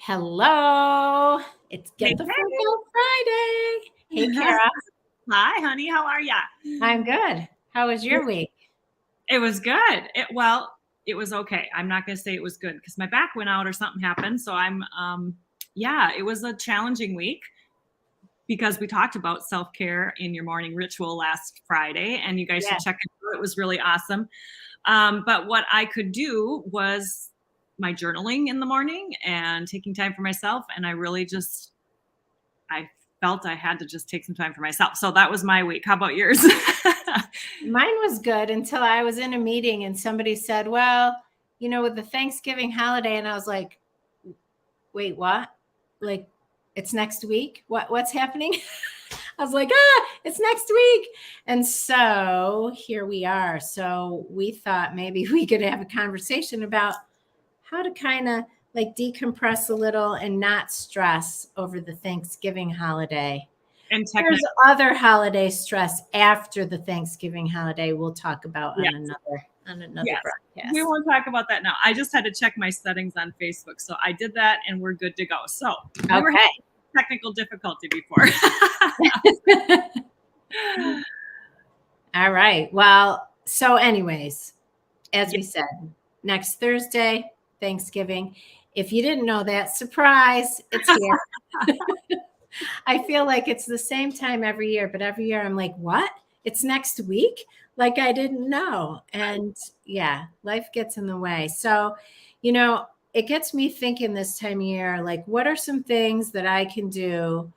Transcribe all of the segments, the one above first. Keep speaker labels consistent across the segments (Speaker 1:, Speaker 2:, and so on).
Speaker 1: Hello. It's
Speaker 2: Hey,
Speaker 1: Get the Fuck Out Friday. Hey, Kara.
Speaker 2: Hi, honey. How are ya?
Speaker 1: I'm good. How was your week?
Speaker 2: It was good. It was okay. I'm not going to say it was good because my back went out or something happened. So it was a challenging week because we talked about self-care in your morning ritual last Friday, and you guys should check it out. It was really awesome. But what I could do was my journaling in the morning and taking time for myself. And I felt I had to just take some time for myself. So that was my week. How about yours?
Speaker 1: Mine was good until I was in a meeting and somebody said, well, with the Thanksgiving holiday. And I was like, wait, what? Like, it's next week? What's happening? I was like, it's next week. And so here we are. So we thought maybe we could have a conversation about how to kind of like decompress a little and not stress over the Thanksgiving holiday.
Speaker 2: And
Speaker 1: there's other holiday stress after the Thanksgiving holiday we'll talk about on another broadcast.
Speaker 2: We won't talk about that now. I just had to check my settings on Facebook. So I did that and we're good to go. So we were having technical difficulty before.
Speaker 1: All right. Well, so anyways, as we said, next Thursday, Thanksgiving. If you didn't know that, surprise, it's here. I feel like it's the same time every year, but every year I'm like, what? It's next week? Like I didn't know. And life gets in the way. So, it gets me thinking this time of year, like, what are some things that I can do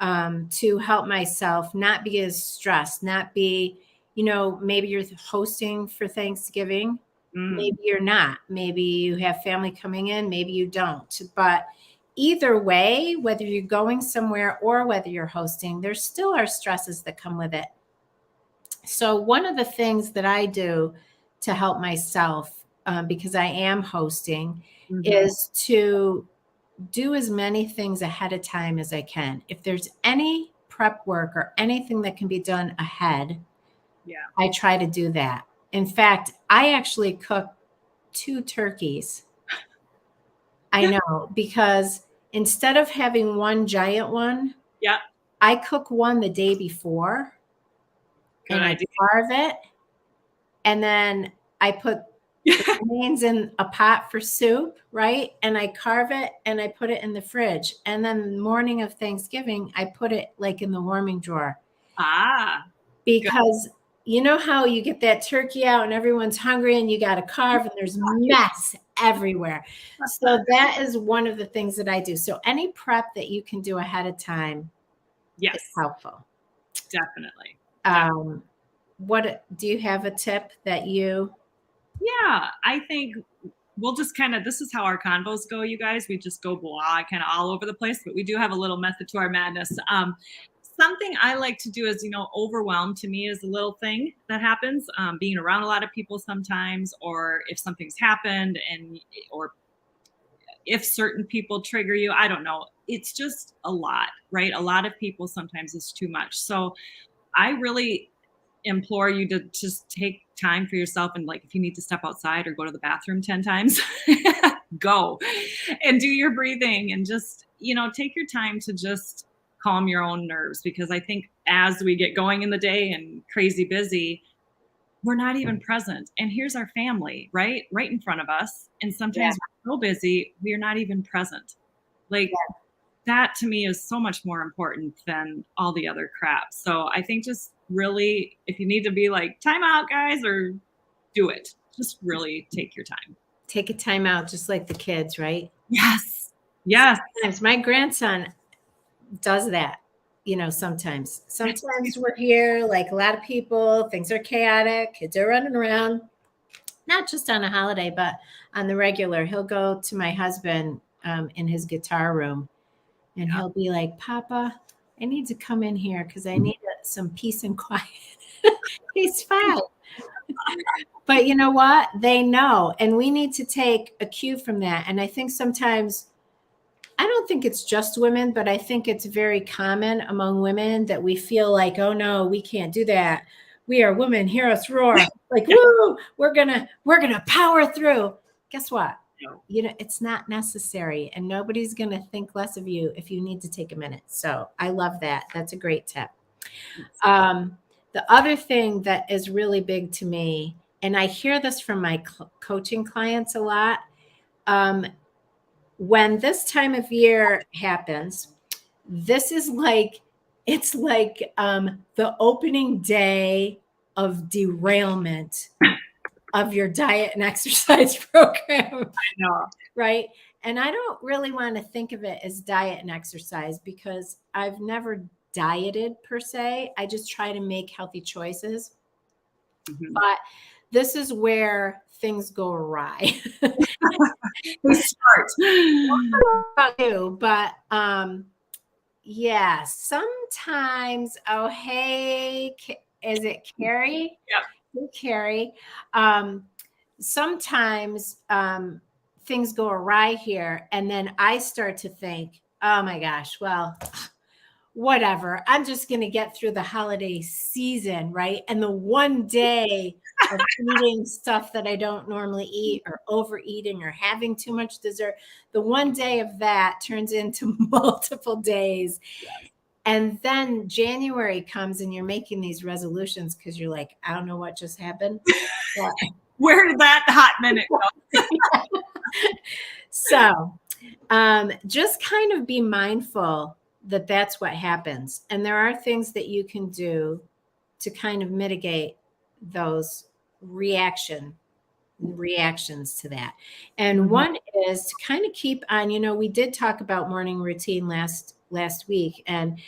Speaker 1: to help myself not be as stressed, not be, maybe you're hosting for Thanksgiving. Maybe you're not. Maybe you have family coming in. Maybe you don't. But either way, whether you're going somewhere or whether you're hosting, there still are stresses that come with it. So one of the things that I do to help myself, because I am hosting, is to do as many things ahead of time as I can. If there's any prep work or anything that can be done ahead, I try to do that. In fact, I actually cook 2 turkeys. I know, because instead of having one giant one, I cook one the day before.
Speaker 2: Good idea.
Speaker 1: I carve it, and then I put the remains in a pot for soup, right? And I carve it and I put it in the fridge. And then the morning of Thanksgiving, I put it like in the warming drawer. Because you know how you get that turkey out and everyone's hungry and you got to carve and there's mess everywhere. So that is one of the things that I do. So any prep that you can do ahead of time is helpful.
Speaker 2: Definitely.
Speaker 1: What do you have a tip that you?
Speaker 2: Yeah, I think we'll just this is how our convos go, you guys. We just go blah, kind of all over the place, but we do have a little method to our madness. Something I like to do is, overwhelm to me is a little thing that happens, being around a lot of people sometimes, or if something's happened or if certain people trigger you, I don't know. It's just a lot, right? A lot of people sometimes is too much. So I really implore you to just take time for yourself, and like if you need to step outside or go to the bathroom 10 times, go and do your breathing and just, take your time to just calm your own nerves, because I think as we get going in the day and crazy busy, we're not even present. And here's our family, right in front of us. And sometimes we're so busy, we're not even present. That to me is so much more important than all the other crap. So I think just really, if you need to be like, time out, guys, or do it, just really take your time.
Speaker 1: Take a time out, just like the kids, right?
Speaker 2: Yes.
Speaker 1: Sometimes my grandson does that, sometimes we're here, like a lot of people, things are chaotic, kids are running around, not just on a holiday, but on the regular. He'll go to my husband in his guitar room, and he'll be like, Papa, I need to come in here because I need some peace and quiet. He's fine. But you know what? They know. And we need to take a cue from that. And I think sometimes, I don't think it's just women, but I think it's very common among women that we feel like, oh no, we can't do that. We are women, hear us roar. Like, woo, we're gonna power through. Guess what? it's not necessary, and nobody's going to think less of you if you need to take a minute. So I love that. That's a great tip. The other thing that is really big to me, and I hear this from my coaching clients a lot, when this time of year happens, this is like, it's like the opening day of derailment of your diet and exercise program.
Speaker 2: I know.
Speaker 1: Right. And I don't really want to think of it as diet and exercise because I've never dieted per se. I just try to make healthy choices. But this is where things go awry.
Speaker 2: We start.
Speaker 1: About you, but yeah, sometimes. Oh, hey, is it Carrie?
Speaker 2: Yeah.
Speaker 1: Hey, Carrie. Sometimes things go awry here, and then I start to think, oh my gosh, well, whatever. I'm just going to get through the holiday season, right? And the one day of eating stuff that I don't normally eat, or overeating, or having too much dessert, the one day of that turns into multiple days.
Speaker 2: Yes.
Speaker 1: And then January comes and you're making these resolutions because you're like, I don't know what just happened.
Speaker 2: Where did that hot minute go?
Speaker 1: So just kind of be mindful that that's what happens. And there are things that you can do to kind of mitigate those reactions to that. And one is to kind of keep on, we did talk about morning routine last week. And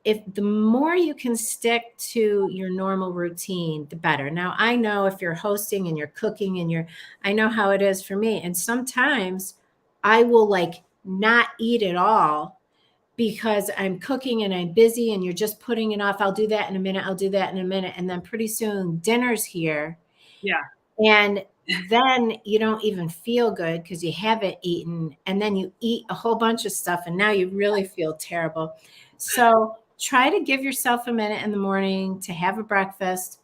Speaker 1: if the more you can stick to your normal routine, the better. Now, I know if you're hosting and you're cooking and I know how it is for me. And sometimes I will like not eat at all because I'm cooking and I'm busy and you're just putting it off. I'll do that in a minute. I'll do that in a minute. And then pretty soon dinner's here.
Speaker 2: Yeah.
Speaker 1: And then you don't even feel good because you haven't eaten. And then you eat a whole bunch of stuff and now you really feel terrible. So try to give yourself a minute in the morning to have a breakfast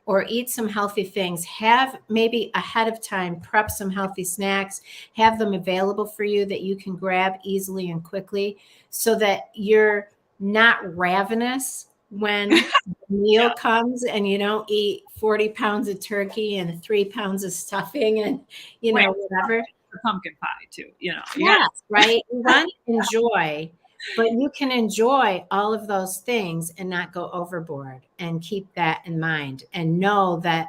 Speaker 1: or eat some healthy things. Have maybe ahead of time, prep some healthy snacks, have them available for you that you can grab easily and quickly so that you're not ravenous when the meal comes and you don't eat 40 pounds of turkey and 3 pounds of stuffing and, whatever.
Speaker 2: The pumpkin pie too,
Speaker 1: Yes, right. You want to enjoy, but you can enjoy all of those things and not go overboard, and keep that in mind and know that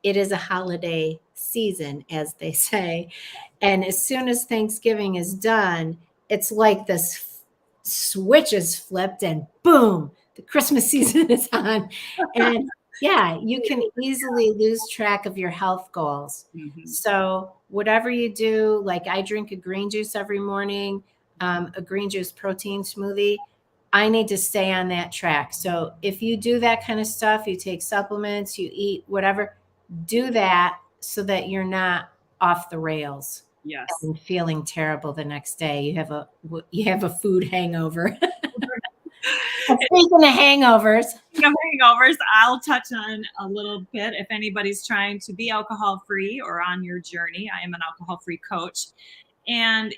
Speaker 1: it is a holiday season, as they say. And as soon as Thanksgiving is done, it's like this switch is flipped and boom, the Christmas season is on. And yeah, you can easily lose track of your health goals. So whatever you do, like I drink a green juice every morning, a green juice protein smoothie, I need to stay on that track. So if you do that kind of stuff, you take supplements, you eat whatever, do that so that you're not off the rails.
Speaker 2: Yes.
Speaker 1: And feeling terrible the next day. You have a food hangover. Speaking of hangovers.
Speaker 2: I'll touch on a little bit. If anybody's trying to be alcohol free or on your journey, I am an alcohol free coach. And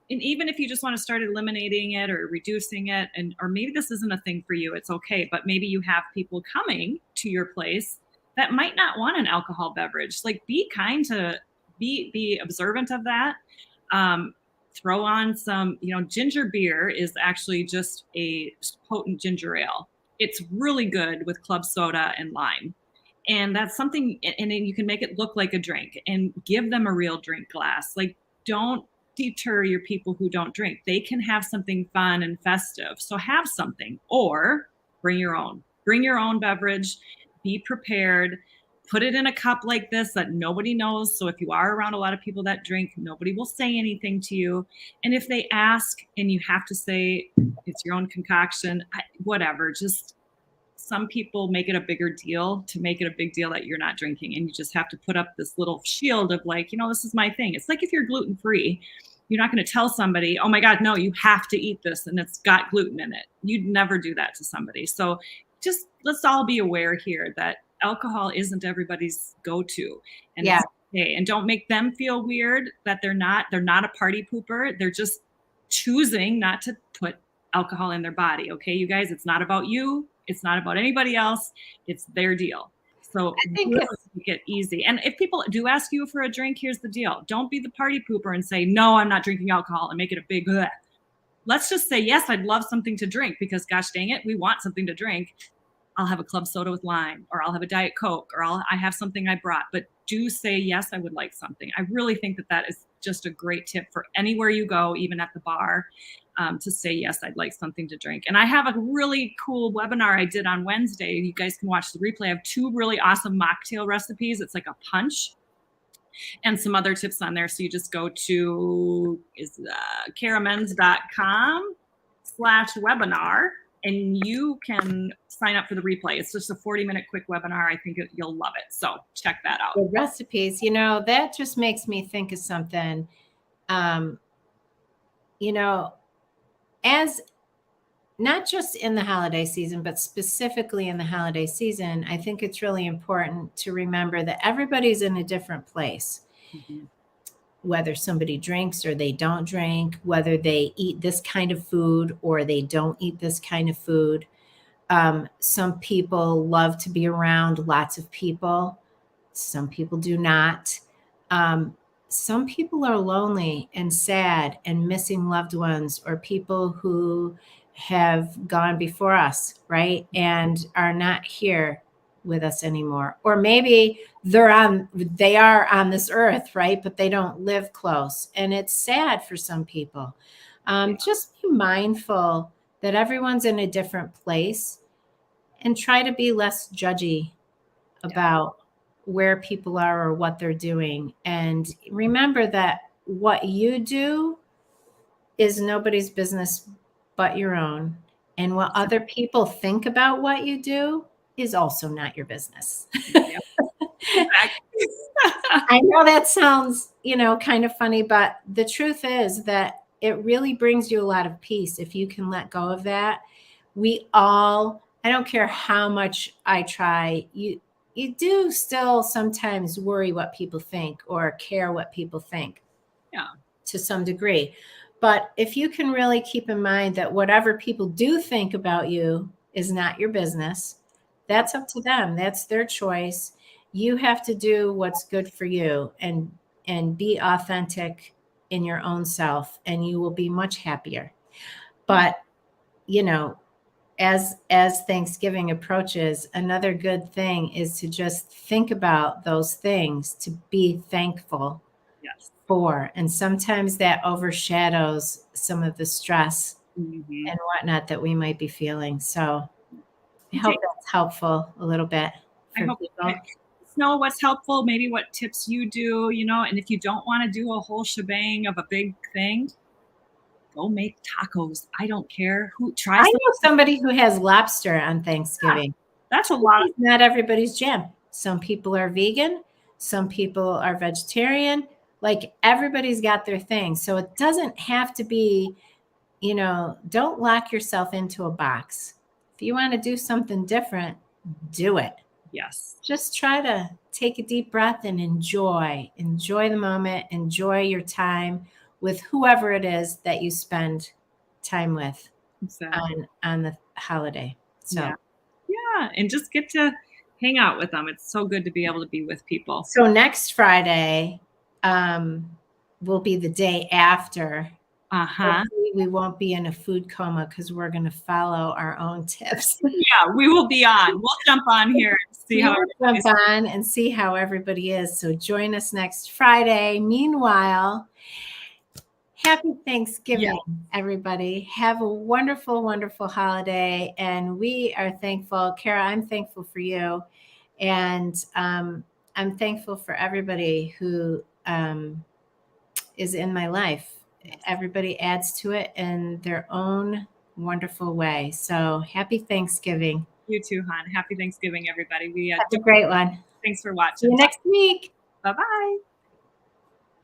Speaker 2: even if you just want to start eliminating it or reducing it, or maybe this isn't a thing for you, it's okay. But maybe you have people coming to your place that might not want an alcohol beverage. Like, be kind to be observant of that. Throw on some, ginger beer is actually just a potent ginger ale. It's really good with club soda and lime. And that's something, and then you can make it look like a drink and give them a real drink glass. Like, don't deter your people who don't drink. They can have something fun and festive. So have something, or bring your own beverage, be prepared. Put it in a cup like this that nobody knows. So if you are around a lot of people that drink, nobody will say anything to you. And if they ask and you have to say it's your own concoction, whatever, just some people make it a bigger deal to make it a big deal that you're not drinking. And you just have to put up this little shield of like, this is my thing. It's like if you're gluten-free, you're not going to tell somebody, oh my God, no, you have to eat this and it's got gluten in it. You'd never do that to somebody. So just let's all be aware here that alcohol isn't everybody's go-to. And it's okay. And don't make them feel weird that they're not a party pooper. They're just choosing not to put alcohol in their body. Okay, you guys, it's not about you. It's not about anybody else. It's their deal. So
Speaker 1: I think
Speaker 2: really
Speaker 1: it's
Speaker 2: make it easy. And if people do ask you for a drink, here's the deal. Don't be the party pooper and say, no, I'm not drinking alcohol, and make it a big bleh. Let's just say, yes, I'd love something to drink, because gosh dang it, we want something to drink. I'll have a club soda with lime, or I'll have a Diet Coke, or I have something I brought. But do say, yes, I would like something. I really think that is just a great tip for anywhere you go, even at the bar, to say, yes, I'd like something to drink. And I have a really cool webinar I did on Wednesday. You guys can watch the replay. I have 2 really awesome mocktail recipes. It's like a punch and some other tips on there. So you just go to karamens.com/webinar, and you can sign up for the replay. It's just a 40-minute quick webinar. I think you'll love it. So check that out.
Speaker 1: the recipes, that just makes me think of something. As not just in the holiday season, but specifically in the holiday season, I think it's really important to remember that everybody's in a different place.
Speaker 2: Mm-hmm.
Speaker 1: Whether somebody drinks or they don't drink, whether they eat this kind of food or they don't eat this kind of food. Some people love to be around lots of people. Some people do not. Some people are lonely and sad and missing loved ones, or people who have gone before us, right? And are not here with us anymore. Or maybe they are on this earth, right? But they don't live close. And it's sad for some people. Just be mindful that everyone's in a different place, and try to be less judgy about where people are or what they're doing. And remember that what you do is nobody's business but your own. And what other people think about what you do is also not your business. I know that sounds, kind of funny, but the truth is that it really brings you a lot of peace if you can let go of that. I don't care how much I try, you do still sometimes worry what people think or care what people think.
Speaker 2: Yeah.
Speaker 1: To some degree. But if you can really keep in mind that whatever people do think about you is not your business, that's up to them. That's their choice. You have to do what's good for you and be authentic in your own self, and you will be much happier. But, as Thanksgiving approaches, another good thing is to just think about those things to be thankful for. And sometimes that overshadows some of the stress and whatnot that we might be feeling. So I hope that's helpful a little bit for people.
Speaker 2: Know what's helpful, maybe what tips you do, and if you don't want to do a whole shebang of a big thing, go make tacos. I don't care who tries.
Speaker 1: I know somebody who has lobster on Thanksgiving.
Speaker 2: Yeah, that's a lot.
Speaker 1: Not everybody's jam. Some people are vegan. Some people are vegetarian. Like, everybody's got their thing. So it doesn't have to be, don't lock yourself into a box. If you want to do something different, do it.
Speaker 2: Yes.
Speaker 1: Just try to take a deep breath and enjoy the moment, enjoy your time with whoever it is that you spend time with on the holiday. So
Speaker 2: yeah, and just get to hang out with them. It's so good to be able to be with people.
Speaker 1: So next Friday will be the day after. Hopefully we won't be in a food coma because we're going to follow our own tips.
Speaker 2: Yeah, we will be on. We'll jump on here and
Speaker 1: see how everybody is. So join us next Friday. Meanwhile, happy Thanksgiving, everybody. Have a wonderful, wonderful holiday. And we are thankful. Kara, I'm thankful for you. And I'm thankful for everybody who is in my life. Everybody adds to it in their own wonderful way. So happy Thanksgiving.
Speaker 2: You too, hon. Happy Thanksgiving, everybody.
Speaker 1: Have a great one.
Speaker 2: Thanks for watching.
Speaker 1: See you next week.
Speaker 2: Bye-bye.